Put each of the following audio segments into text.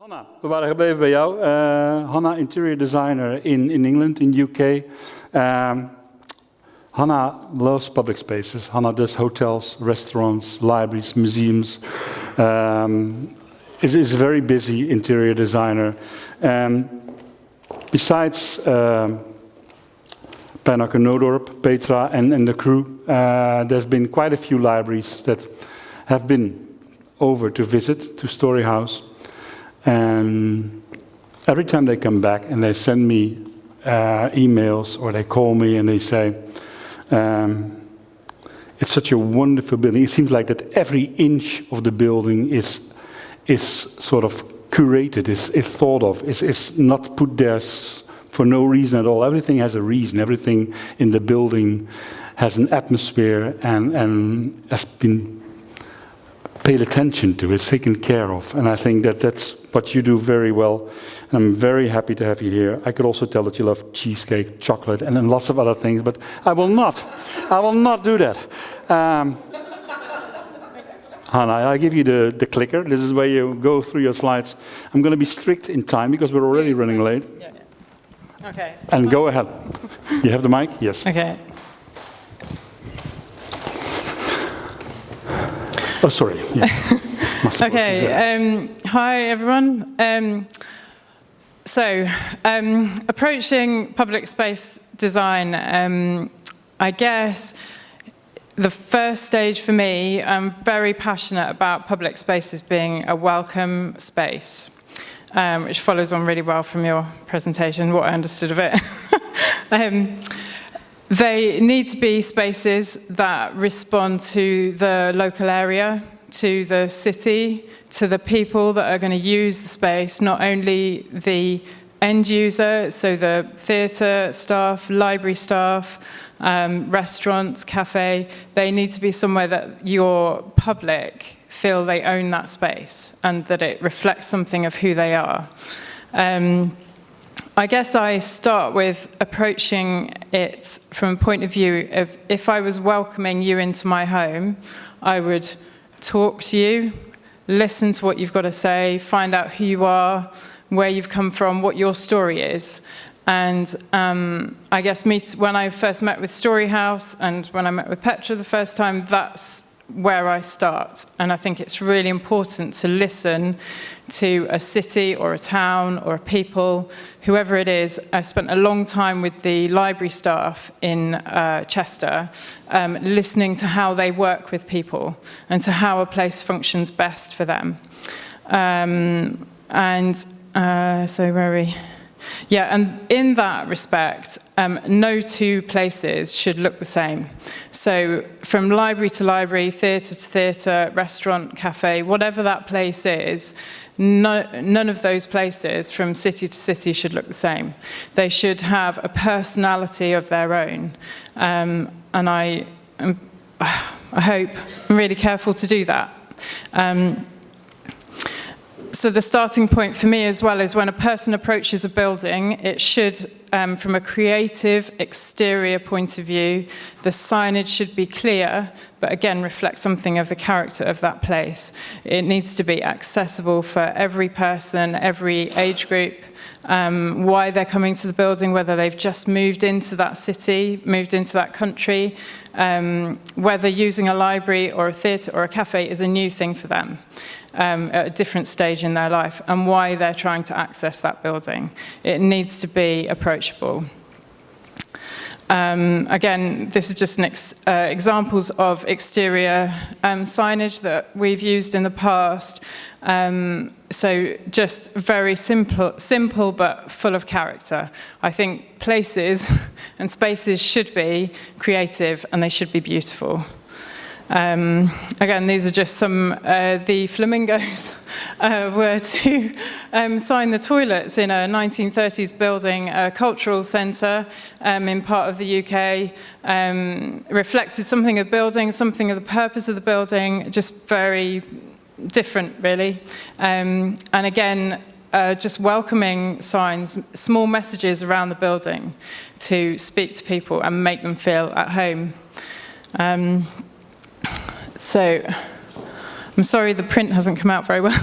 Hannah, we waren gebleven bij jou. Hannah, interior designer in England, in UK. Hannah loves public spaces. Hannah does hotels, restaurants, libraries, museums. Is a very busy interior designer. Besides Pijnacker Nootdorp, Petra and the crew, there's been quite a few libraries that have been over to visit to Storyhouse. And every time they come back and they send me emails or they call me and they say, it's such a wonderful building. It seems like that every inch of the building is sort of curated, is thought of, is not put there for no reason at all. Everything has a reason. Everything in the building has an atmosphere and has been paid attention to, it's taken care of. And I think that that's what you do very well. And I'm very happy to have you here. I could also tell that you love cheesecake, chocolate, and then lots of other things, but I will not do that. Hannah, I give you the clicker. This is where you go through your slides. I'm going to be strict in time because we're already running late. Yeah. Okay. And go ahead. You have the mic? Yes. Okay. Oh, sorry. Yeah. Okay. Hi, everyone. Approaching public space design, I guess the first stage for me, I'm very passionate about public spaces being a welcome space, which follows on really well from your presentation, what I understood of it. They need to be spaces that respond to the local area, to the city, to the people that are going to use the space, not only the end user, so the theatre staff, library staff, restaurants, cafe. They need to be somewhere that your public feel they own that space and that it reflects something of who they are. I guess I start with approaching it from a point of view of if I was welcoming you into my home, I would talk to you, listen to what you've got to say, find out who you are, where you've come from, what your story is. And I guess when I first met with Storyhouse and when I met with Petra the first time, that's where I start. And I think it's really important to listen to a city or a town or a people, whoever it is. I spent a long time with the library staff in Chester, listening to how they work with people and to how a place functions best for them. So where are we? Yeah, and in that respect, no two places should look the same. So from library to library, theatre to theatre, restaurant, cafe, whatever that place is, none of those places from city to city should look the same. They should have a personality of their own. And I hope I'm really careful to do that. So the starting point for me as well is when a person approaches a building, it should, from a creative exterior point of view, the signage should be clear, but again reflect something of the character of that place. It needs to be accessible for every person, every age group, why they're coming to the building, whether they've just moved into that city, moved into that country, whether using a library or a theatre or a cafe is a new thing for them. At a different stage in their life, and why they're trying to access that building. It needs to be approachable. Again, this is just examples of exterior signage that we've used in the past. So just very simple but full of character. I think places and spaces should be creative and they should be beautiful. Again, these are just some, the flamingos were to sign the toilets in a 1930s building, a cultural centre in part of the UK, reflected something of the building, something of the purpose of the building, just very different really. And again, just welcoming signs, small messages around the building to speak to people and make them feel at home. So, I'm sorry the print hasn't come out very well.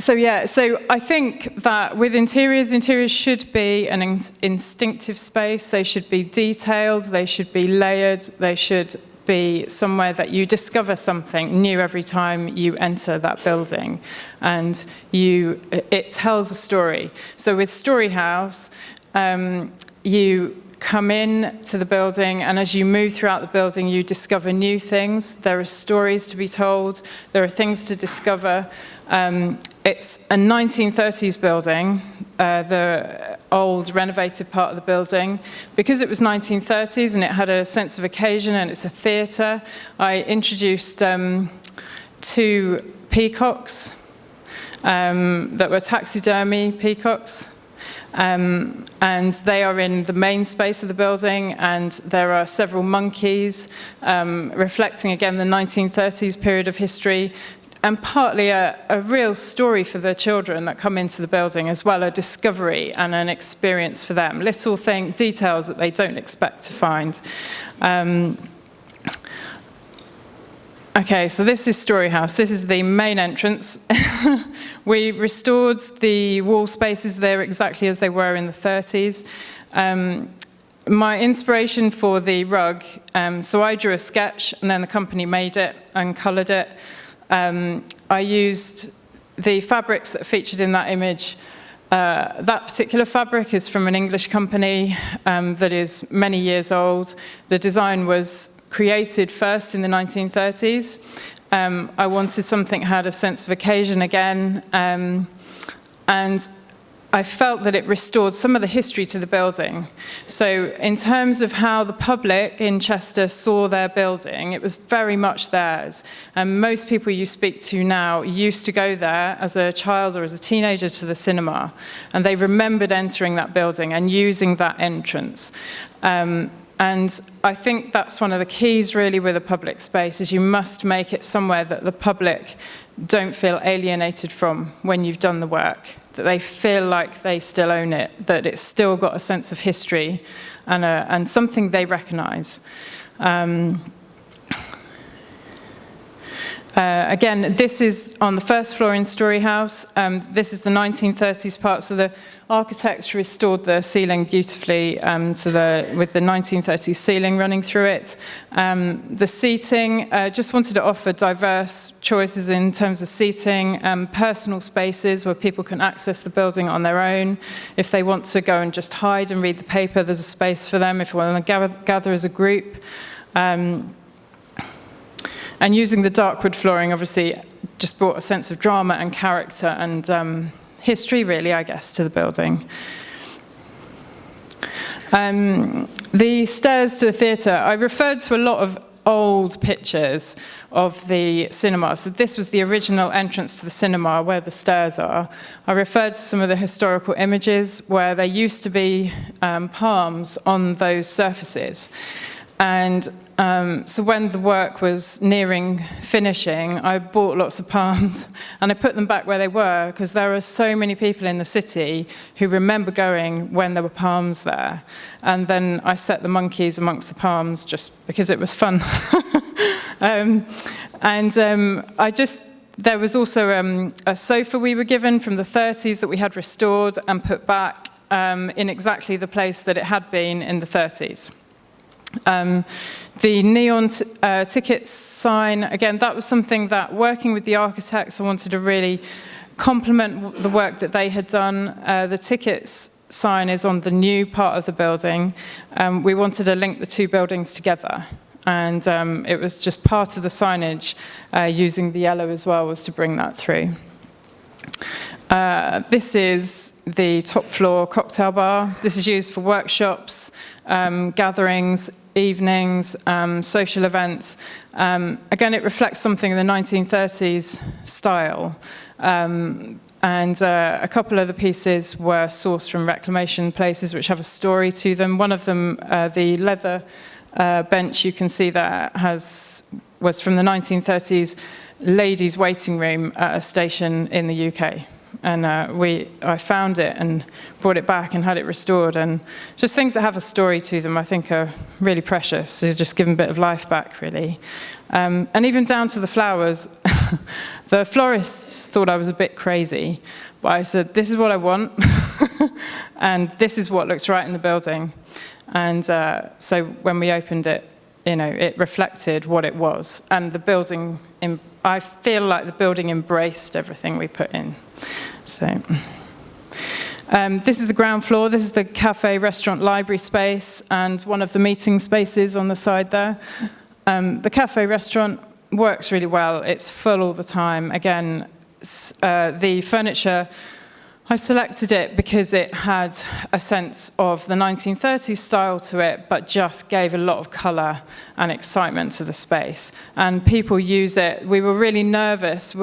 So I think that with interiors should be an instinctive space. They should be detailed, they should be layered, they should be somewhere that you discover something new every time you enter that building, and it tells a story. So with Storyhouse, you come in to the building, and as you move throughout the building, you discover new things. There are stories to be told. There are things to discover. It's a 1930s building, the old renovated part of the building. Because it was 1930s and it had a sense of occasion and it's a theatre, I introduced 2 peacocks that were taxidermy peacocks. And they are in the main space of the building, and there are several monkeys reflecting again the 1930s period of history, and partly a real story for the children that come into the building, as well, a discovery and an experience for them. Little details that they don't expect to find. Okay, so this is Storyhouse. This is the main entrance. We restored the wall spaces there exactly as they were in the 30s. My inspiration for the rug, so I drew a sketch and then the company made it and coloured it. I used the fabrics that are featured in that image. That particular fabric is from an English company that is many years old. The design was created first in the 1930s. I wanted something that had a sense of occasion again, and I felt that it restored some of the history to the building. So in terms of how the public in Chester saw their building, it was very much theirs. And most people you speak to now used to go there as a child or as a teenager to the cinema, and they remembered entering that building and using that entrance. And I think that's one of the keys really with a public space, is you must make it somewhere that the public don't feel alienated from when you've done the work, that they feel like they still own it, that it's still got a sense of history and something they recognise. Again, this is on the first floor in Storyhouse. This is the 1930s part, so the architects restored the ceiling beautifully with the 1930s ceiling running through it. The seating, just wanted to offer diverse choices in terms of seating, personal spaces where people can access the building on their own. If they want to go and just hide and read the paper, there's a space for them. If they want to gather as a group. And using the dark wood flooring, obviously, just brought a sense of drama and character and history, really, I guess, to the building. The stairs to the theatre, I referred to a lot of old pictures of the cinema. So this was the original entrance to the cinema, where the stairs are. I referred to some of the historical images where there used to be palms on those surfaces. And so when the work was nearing finishing, I bought lots of palms and I put them back where they were, because there are so many people in the city who remember going when there were palms there. And then I set the monkeys amongst the palms just because it was fun. There was also a sofa we were given from the 30s that we had restored and put back in exactly the place that it had been in the 30s. The neon ticket sign, again, that was something that, working with the architects, I wanted to really complement the work that they had done. The tickets sign is on the new part of the building. We wanted to link the two buildings together, and it was just part of the signage, using the yellow as well, was to bring that through. This is the top floor cocktail bar. This is used for workshops, gatherings, evenings, social events. Again, it reflects something in the 1930s style. And a couple of the pieces were sourced from reclamation places which have a story to them. One of them, the leather bench you can see there, was from the 1930s ladies' waiting room at a station in the UK. And I found it and brought it back and had it restored. And just things that have a story to them, I think, are really precious. So just give them a bit of life back, really. And even down to the flowers. The florists thought I was a bit crazy, but I said, this is what I want, and this is what looks right in the building. And so when we opened it, it reflected what it was. And the building, I feel like the building embraced everything we put in. So this is the ground floor. This is the cafe, restaurant, library space, and one of the meeting spaces on the side there. The cafe restaurant works really well. It's full all the time. Again, the furniture, I selected it because it had a sense of the 1930s style to it, but just gave a lot of colour and excitement to the space. And people use it. We were really nervous.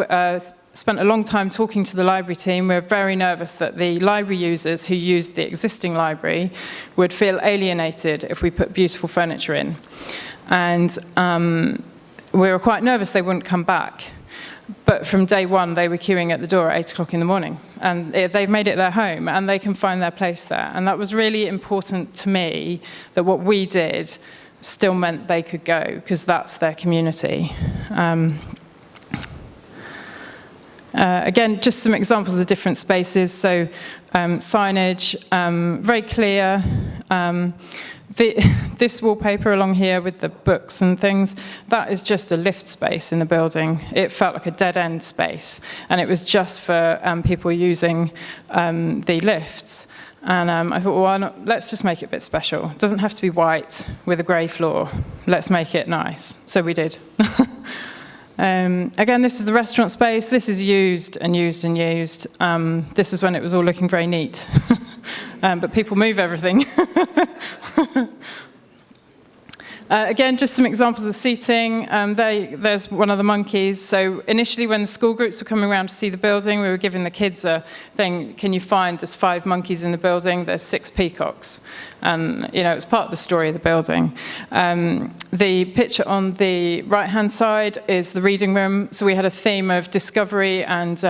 Spent a long time talking to the library team. We were very nervous that the library users who used the existing library would feel alienated if we put beautiful furniture in. And we were quite nervous they wouldn't come back. But from day one, they were queuing at the door at 8 o'clock in the morning. And they've made it their home, and they can find their place there. And that was really important to me, that what we did still meant they could go, because that's their community. Again, just some examples of different spaces. So signage, very clear. This wallpaper along here with the books and things, that is just a lift space in the building. It felt like a dead-end space, and it was just for people using the lifts. And I thought, well, why not? Let's just make it a bit special. It doesn't have to be white with a grey floor. Let's make it nice. So we did. Again, this is the restaurant space. This is used and used and used. This is when it was all looking very neat. But people move everything. Again, just some examples of seating. There's one of the monkeys. So initially, when the school groups were coming around to see the building, we were giving the kids a thing, can you find there's 5 monkeys in the building, there's 6 peacocks. And, it's part of the story of the building. The picture on the right-hand side is the reading room. So we had a theme of discovery and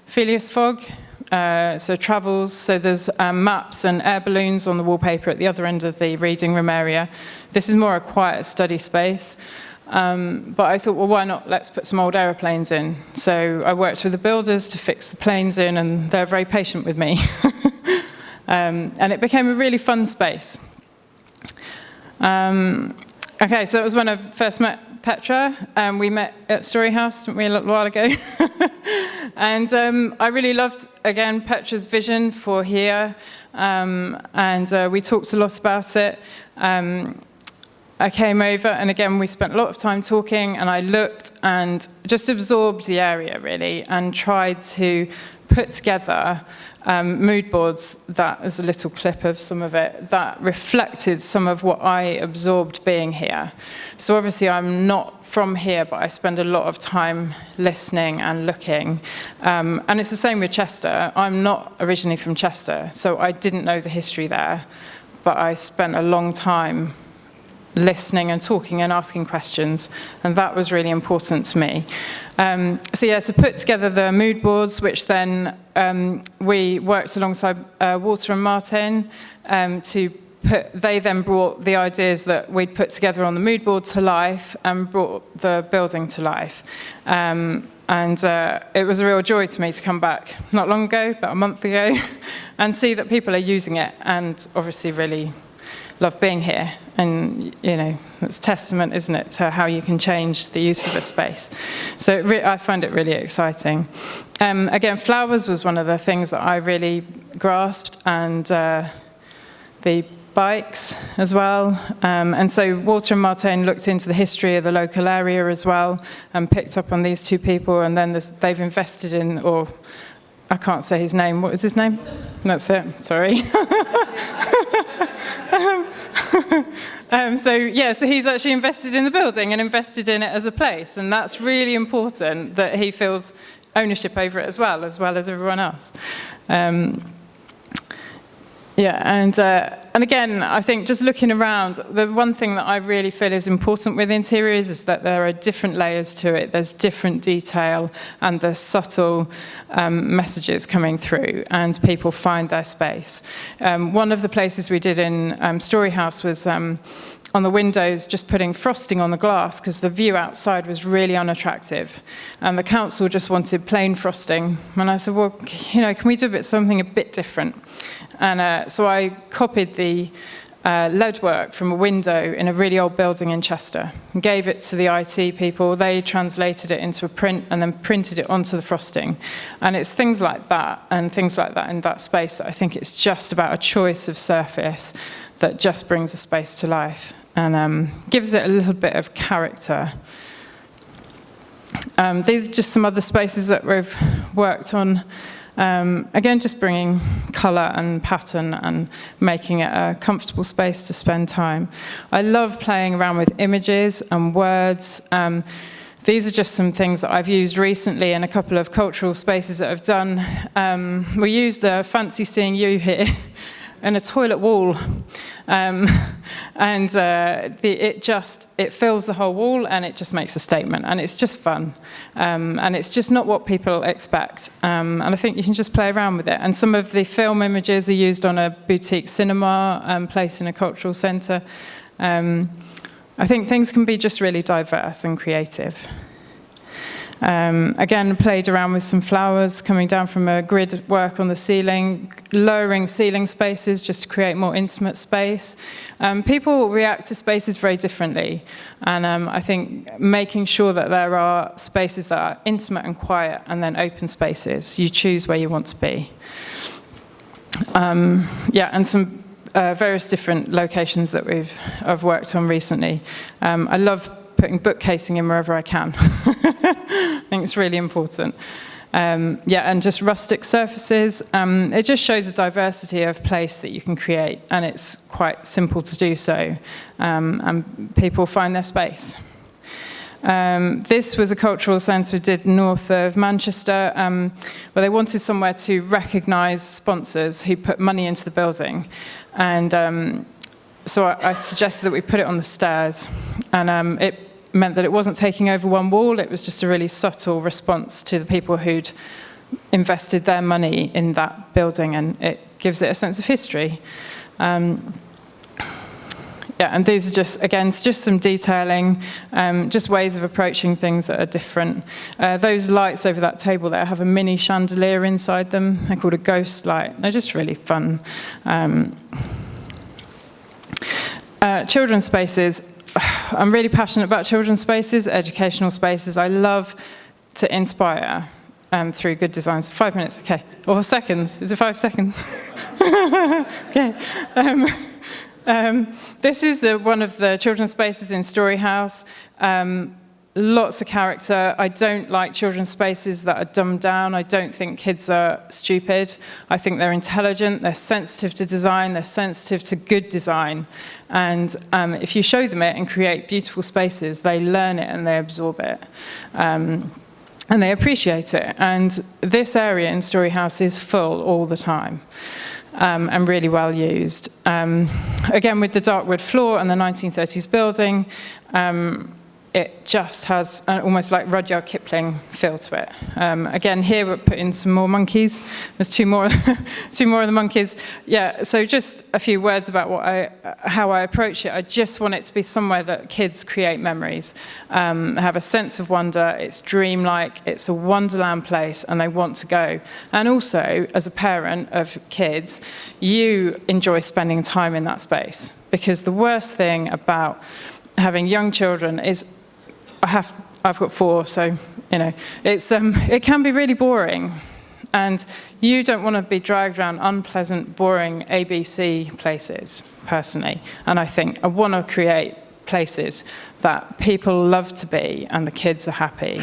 Phileas Fogg. So travels, so there's maps and air balloons on the wallpaper at the other end of the reading room area. This is more a quiet study space, but I thought, well, why not, let's put some old aeroplanes in. So I worked with the builders to fix the planes in, and they're very patient with me. And it became a really fun space. Okay, so that was when I first met Petra. We met at Storyhouse, didn't we, a little while ago? And I really loved, again, Petra's vision for here. And we talked a lot about it. I came over, and again, we spent a lot of time talking, and I looked and just absorbed the area, really, and tried to put together mood boards. That is a little clip of some of it that reflected some of what I absorbed being here. So obviously I'm not from here, but I spend a lot of time listening and looking. And it's the same with Chester. I'm not originally from Chester, so I didn't know the history there, but I spent a long time listening and talking and asking questions, and that was really important to me. So put together the mood boards, which then we worked alongside Walter and Martin to put. They then brought the ideas that we'd put together on the mood board to life and brought the building to life. And it was a real joy to me to come back not long ago, about a month ago, and see that people are using it, and obviously really love being here. And, it's testament, isn't it, to how you can change the use of a space. So I find it really exciting. Again, flowers was one of the things that I really grasped, and the bikes as well. And so Walter and Martin looked into the history of the local area as well, and picked up on these 2 people, and then they've invested in, or I can't say his name. What was his name? That's it, sorry. So he's actually invested in the building and invested in it as a place, and that's really important that he feels ownership over it as well as everyone else. And again, I think just looking around, the one thing that I really feel is important with interiors is that there are different layers to it. There's different detail, and there's subtle messages coming through, and people find their space. One of the places we did in Storyhouse was on the windows, just putting frosting on the glass because the view outside was really unattractive. And the council just wanted plain frosting. And I said, well, can we do something a bit different? And so I copied the lead work from a window in a really old building in Chester and gave it to the IT people. They translated it into a print and then printed it onto the frosting. And it's things like that and things like that in that space that I think it's just about a choice of surface that just brings a space to life and gives it a little bit of character. These are just some other spaces that we've worked on. Again, just bringing colour and pattern and making it a comfortable space to spend time. I love playing around with images and words. These are just some things that I've used recently in a couple of cultural spaces that I've done. We used a fancy seeing you here and a toilet wall. It fills the whole wall and it just makes a statement and it's just fun. And it's just not what people expect. And I think you can just play around with it. And some of the film images are used on a boutique cinema placed in a cultural centre. I think things can be just really diverse and creative. Again, played around with some flowers coming down from a grid work on the ceiling, lowering ceiling spaces just to create more intimate space. People react to spaces very differently, and I think making sure that there are spaces that are intimate and quiet and then open spaces. You choose where you want to be. And some various different locations that I've worked on recently. I love putting bookcasing in wherever I can. I think it's really important. And just rustic surfaces. It just shows a diversity of place that you can create, and it's quite simple to do so, and people find their space. This was a cultural centre we did north of Manchester, where they wanted somewhere to recognise sponsors who put money into the building. And so I suggested that we put it on the stairs, and it meant that it wasn't taking over one wall, it was just a really subtle response to the people who'd invested their money in that building, and it gives it a sense of history. And these are just some detailing, just ways of approaching things that are different. Those lights over that table there have a mini chandelier inside them. They're called a ghost light. They're just really fun. Children's spaces. I'm really passionate about children's spaces, educational spaces. I love to inspire through good designs. 5 minutes, okay. Or seconds. Is it 5 seconds? Okay. This is one of the children's spaces in Storyhouse. Lots of character. I don't like children's spaces that are dumbed down. I don't think kids are stupid. I think they're intelligent, they're sensitive to design, they're sensitive to good design. And if you show them it and create beautiful spaces, they learn it and they absorb it. And they appreciate it. And this area in Storyhouse is full all the time. And really well used. Again, with the dark wood floor and the 1930s building, it just has an almost like Rudyard Kipling feel to it. Again, here we're putting some more monkeys. There's two more of the monkeys. Yeah, so just a few words about how I approach it. I just want it to be somewhere that kids create memories, have a sense of wonder. It's dreamlike. It's a wonderland place, and they want to go. And also, as a parent of kids, you enjoy spending time in that space, because the worst thing about having young children is I've got 4, so it can be really boring, and you don't want to be dragged around unpleasant, boring ABC places. Personally, and I think I want to create places that people love to be, and the kids are happy,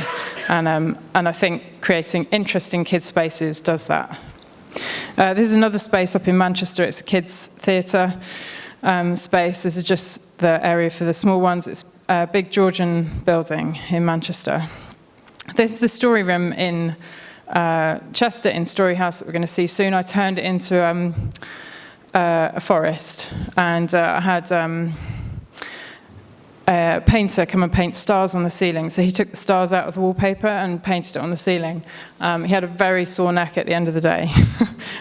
and I think creating interesting kids spaces does that. This is another space up in Manchester. It's a kids' theatre space. This is just the area for the small ones. It's a big Georgian building in Manchester. This is the story room in Chester in Storyhouse that we're going to see soon. I turned it into a forest, and I had a painter come and paint stars on the ceiling. So he took the stars out of the wallpaper and painted it on the ceiling. He had a very sore neck at the end of the day.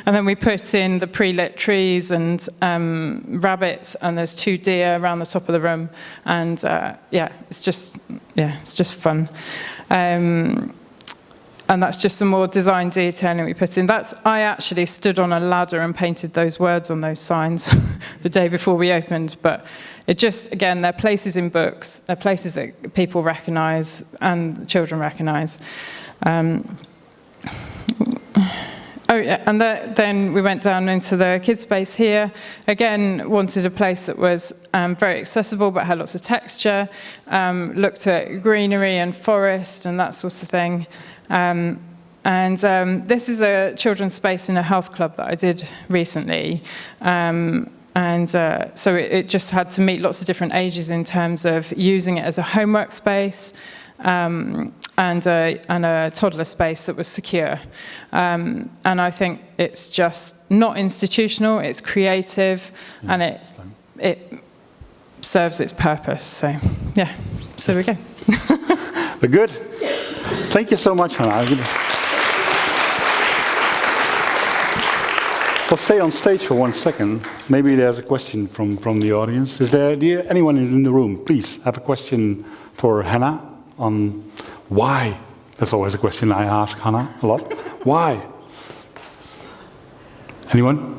And then we put in the pre-lit trees and rabbits, and there's 2 deer around the top of the room. And it's just fun. And that's just some more design detailing we put in. I actually stood on a ladder and painted those words on those signs the day before we opened. But it just, again, they're places in books, they're places that people recognise and children recognise. Then we went down into the kids' space here. Again, wanted a place that was very accessible but had lots of texture, looked at greenery and forest and that sort of thing. This is a children's space in a health club that I did recently. So it just had to meet lots of different ages in terms of using it as a homework space and a toddler space that was secure. And I think it's just not institutional, it's creative, and it serves its purpose. So, yeah, so we go. But good. Thank you so much, Hannah. We'll stay on stage for 1 second. Maybe there's a question from the audience. Is there anyone in the room? Please have a question for Hannah on why. That's always a question I ask Hannah a lot. Why? Anyone?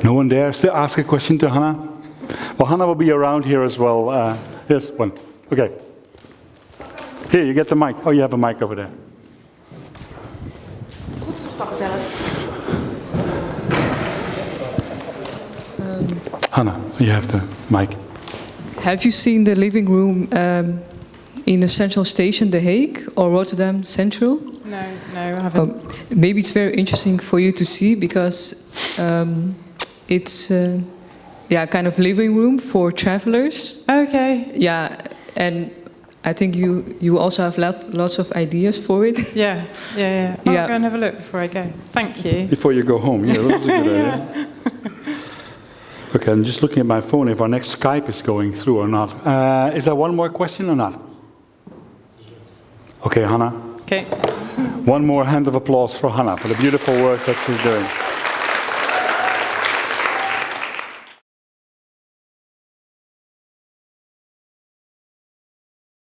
No one dares to ask a question to Hannah? Well, Hannah will be around here as well. Yes, one. Okay. Here, you get the mic. Oh, you have a mic over there. Hannah, you have the mic. Have you seen the living room in the central station, The Hague, or Rotterdam Central? No, I haven't. Maybe it's very interesting for you to see because it's kind of living room for travelers. Okay. Yeah, and I think you also have lots of ideas for it. Yeah. I'll go and have a look before I go. Thank you. Before you go home, yeah, that's a good idea. Okay, I'm just looking at my phone if our next Skype is going through or not. Is there one more question or not? Okay, Hannah. Okay. One more hand of applause for Hannah for the beautiful work that she's doing.